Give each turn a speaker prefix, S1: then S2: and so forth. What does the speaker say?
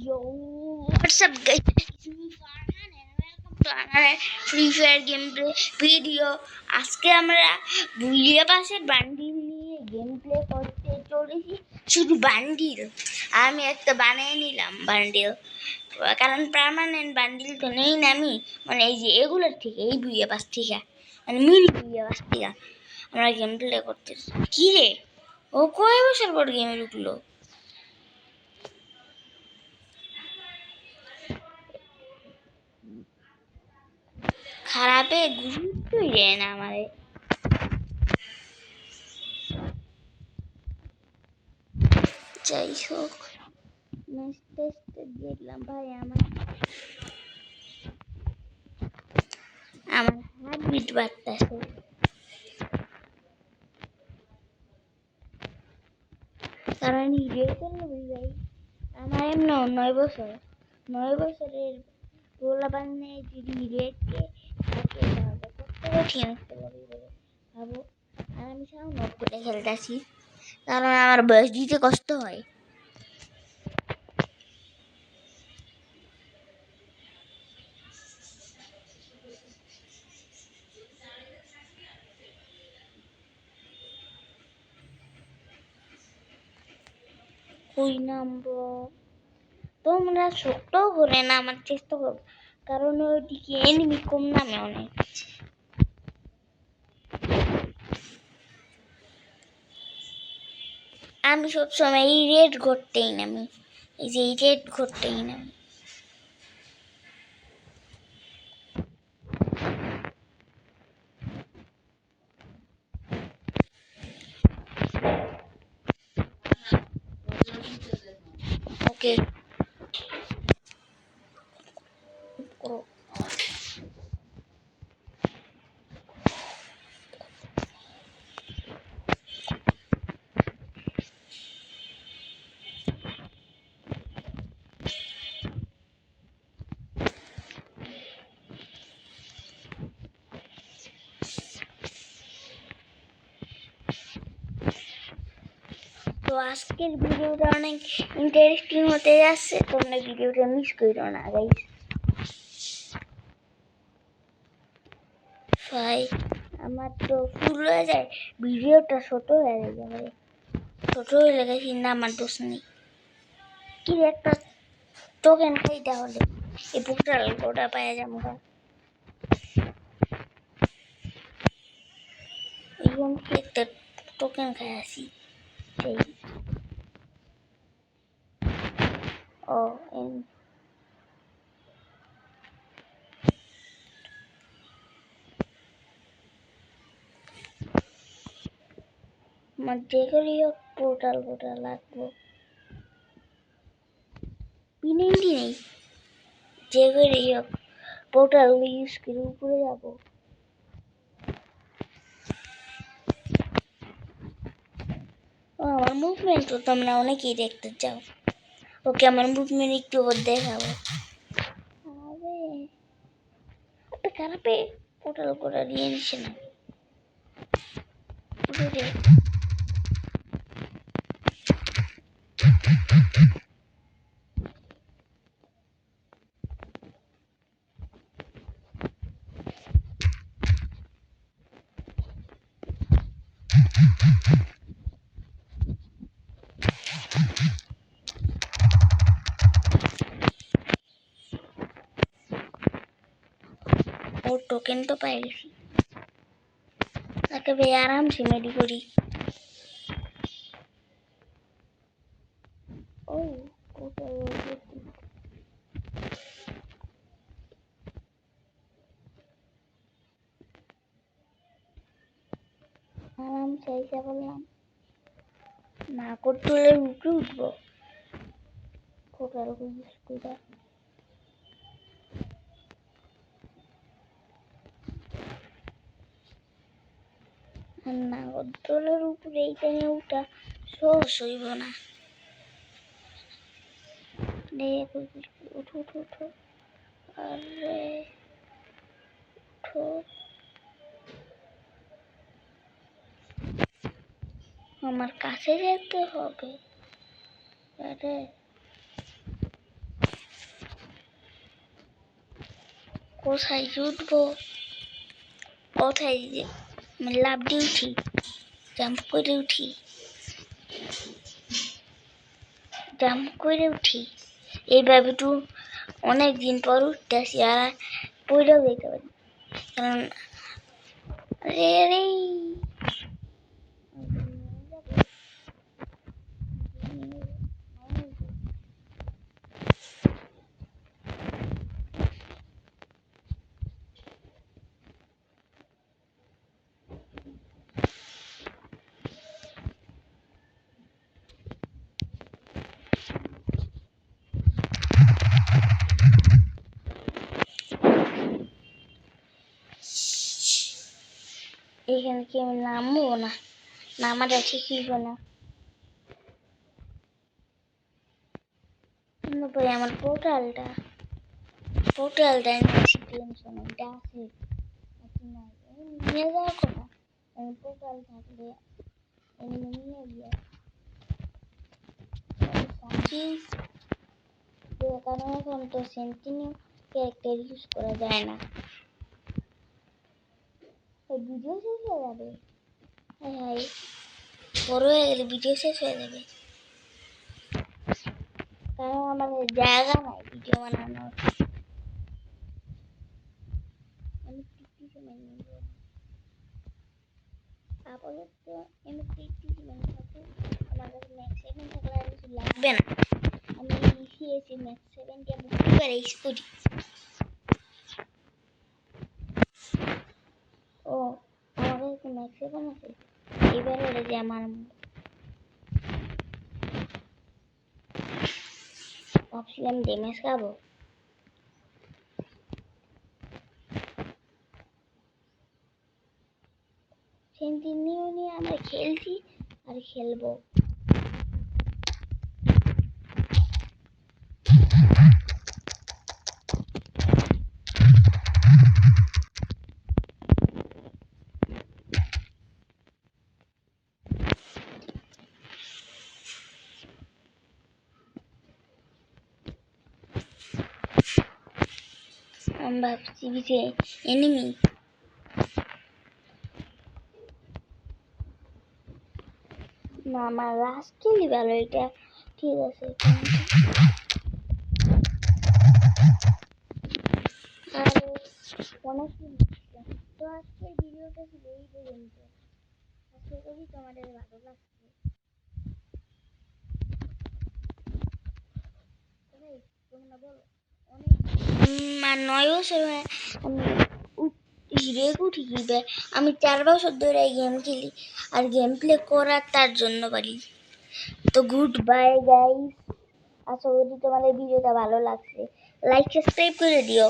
S1: Yo, what's up guys? It's me Farhan and welcome to another Free Fire gameplay video. আজকে আমরা বুলিয়া পাশের bundle নিয়ে gameplay করতে চলেছি। শুধু বান্ডিল আমি একটা বানিয়ে নিলাম বান্ডিল, কারণ পার্মানেন্ট বান্ডিল তো নেই না আমি, মানে এই যে এগুলোর থেকে, এই বুলিয়া পাশ থেকে, মানে মিনি বুলিয়া পাশ থেকে আমরা গেমপ্লে করতেছি। কি রে, ও কয় বছর পর গেমে ঢুকলো? খারাপে গুরুত্বই দেয় না আমাদের। যাই হোক, দেখলাম ভাই আমার হার্ট বিট বাড়তেছে। কারণ হিরিয়ে করলো ভাই আমার এমন 9 বছরের গোলা বানিয়ে যদি হিরিয়েকে থাকে তাহলে কত কঠিন একটা লাগবে ভাবো। আর আমি সাও নক করে খেলতেছি কারণ আমার বয়স দিতে কষ্ট হয়। কই নামবো? তোমরা ছোট্ট করে নামার চেষ্টা করো, কারণ ওইদিকে এনিমি কম নামে অনেক। আমি সবসময় এই রেড ঘরতেই নামি, এই যে এই রেড ঘরতেই নামি। ওকে তো আজকের ভিডিওটা অনেক ইন্টারেস্টিং হতে যাচ্ছে, তোমরা ভিডিওটা মিস করো না গাইস। ভাই আমার তো ফুল হয়ে যায়, ভিডিওটা ছোট হয়ে যাবে, ছোট হয়ে গেছে না, আমার দোষ নেই। কি একটা টোকেন খাই তাহলে এই পোর্টাল কোডটা পাওয়া যাবো। এখন একটা টোকেন খাই আসি সেই। ও আমার যে করেই হোক পোর্টাল লাগবো, পিনিংটি নেই, যে করেই হোক পোর্টাল ইউজ করে উপরে যাবো। আমার মুভমেন্ট তো তোমরা অনেকেই দেখতে চাও। ওকে আমার মুভমেন্ট একটু দেখাবো। আরে খারাপে পোর্টাল করে নিয়ে নিচ্ছে না। ওর টোকেন তো পাই গেছি, তাকে বে আরাম সে মেডি করি। ও কোথায় আরাম চাইছে বললাম না, করতে হলে উপরে উঠবো। কোথায় ইউজ করে না, দলের উপরে এইটা নিয়ে উঠা সহজ হইব না। উঠো উঠো উঠো, আরে উঠো, আমার কাছে যেতে হবে। আরে কোথায় উঠবো, কোথায় লাভ দিয়ে উঠি, জাম্প করে উঠি, জাম্প করে উঠি। এইভাবে একটু অনেক দিন পর উঠতেছি আর পড়েও যেতে পারি, কারণ রে রে এখানে কি আমি নামবো না, নামাটা ঠিক হইব না। পরে আমার পোর্টালটা নিয়েছি, টেনশন এটা আছে নিয়ে যাওয়ার কথা। পোর্টাল থাকলে নিয়ে গিয়ে কারণ এখন তো সেন্টিনিউ ক্যারেক্টার ইউজ করা যায় না, ভিডিও শেষ হয়ে যাবে। হ্যাঁ, বড় হয়ে গেলে ভিডিও শেষ হয়ে যাবে, কারণ আমাদের জায়গা নাই ভিডিও বানানোর। আমি আপাতত আমার কাছে ম্যাক্স 7 থাকলে আর কিছু লাগবে না। আমি শিখেছি ম্যাক্স 7 কে আমি কিভাবে ইউজ করি। ও আমার কাছে ম্যাক্স 7 আছে, এবার হলে যে আমার ভাবছিলাম ড্যামেজ খাবো, সেন্টিনিউ নিয়ে আমরা খেলছি আর খেলবো। আমি ভাবছি যে এনিমি না, আমার রাস্কেলই ভালো, এটা ঠিক আছে। আর অনেক তো আজকের ভিডিওটা ছিল এই পর্যন্ত। আশা করি তোমাদের ভালো লাগছে। তোমরা বলো অনেক 9 বছর আমি হিরে উঠি গিয়ে আমি 4 বছর ধরে গেম খেলি আর গেম প্লে করার তার জন্য পারি। তো গুড বাই গাইস, আশা করি তোমাদের ভিডিওটা ভালো লাগছে, লাইক সাবস্ক্রাইব করে দিও।